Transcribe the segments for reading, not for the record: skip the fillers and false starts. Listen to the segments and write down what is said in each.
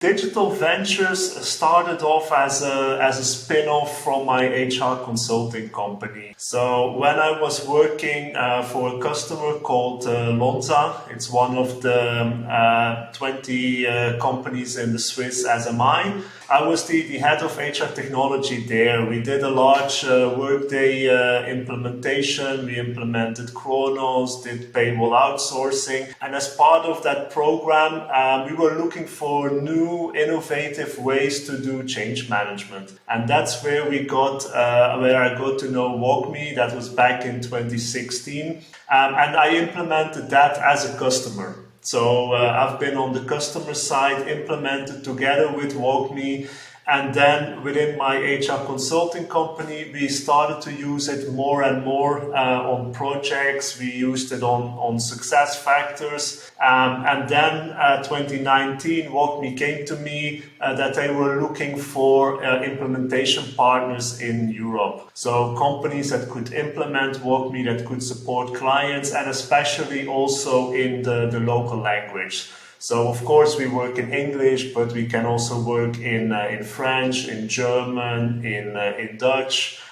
DGTL Ventures started off as a spin-off from my HR consulting company. So when I was working for a customer called Lonza, it's one of the 20 companies in the Swiss SMI. I was the head of HR technology there. We did a large Workday implementation. We implemented Kronos, did payroll outsourcing. And as part of that program, we were looking for new innovative ways to do change management. And that's where I got to know WalkMe. That was back in 2016. And I implemented that as a customer. So I've been on the customer side, implemented together with WalkMe, and then within my HR consulting company, we started to use it more and more on projects. We used it on success factors. And then 2019, WalkMe came to me that they were looking for implementation partners in Europe. So companies that could implement WalkMe, that could support clients, and especially also in the local language. So of course we work in English, but we can also work in French, in German, in Dutch,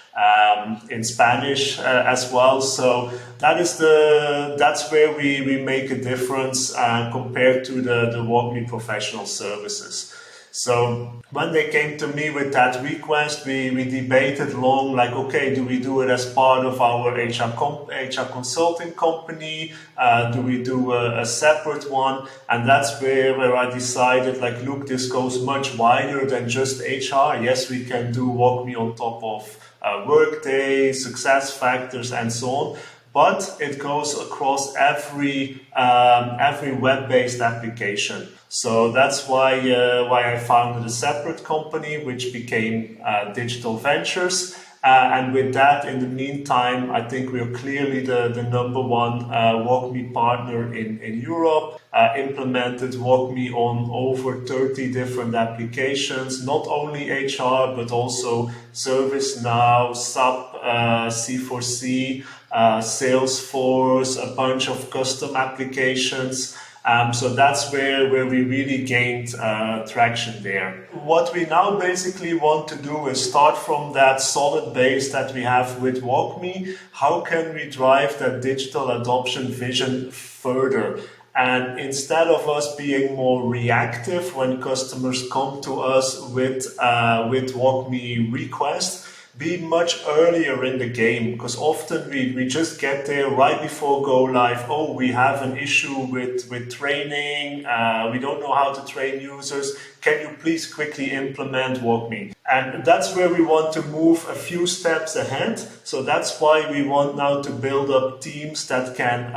in Spanish as well. So that's where we make a difference compared to the WalkMe professional services. So when they came to me with that request, we debated long, like, okay, do we do it as part of our HR consulting company? Do we do a separate one? And that's where I decided, like, look, this goes much wider than just HR. Yes, we can do WalkMe on top of Workday, success factors, and so on. But it goes across every web-based application. So that's why I founded a separate company, which became DGTL Ventures. And with that, in the meantime, I think we are clearly the number one WalkMe partner in Europe. Implemented WalkMe on over 30 different applications, not only HR, but also ServiceNow, SAP, C4C, Salesforce, a bunch of custom applications. So that's where we really gained traction there. What we now basically want to do is start from that solid base that we have with WalkMe. How can we drive that digital adoption vision further? And instead of us being more reactive when customers come to us with WalkMe requests, be much earlier in the game, because often we just get there right before go live. Oh, we have an issue with training. We don't know how to train users. Can you please quickly implement WalkMe? And that's where we want to move a few steps ahead. So that's why we want now to build up teams that can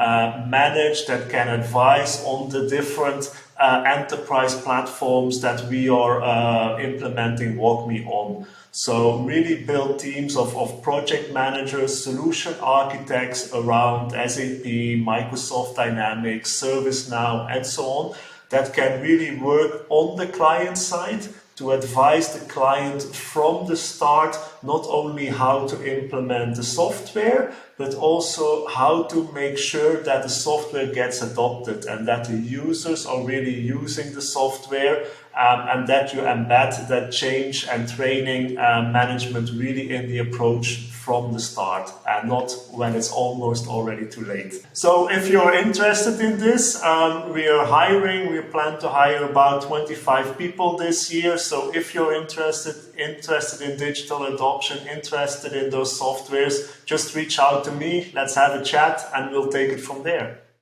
manage, that can advise on the different enterprise platforms that we are implementing WalkMe on. So really build teams of project managers, solution architects around SAP, Microsoft Dynamics, ServiceNow, and so on, that can really work on the client side to advise the client from the start, not only how to implement the software, but also how to make sure that the software gets adopted and that the users are really using the software, and that you embed that change and training management really in the approach from the start and not when it's almost already too late. So if you're interested in this, we are hiring. We plan to hire about 25 people this year. So if you're interested in digital adoption, interested in those softwares, just reach out to me. Let's have a chat and we'll take it from there.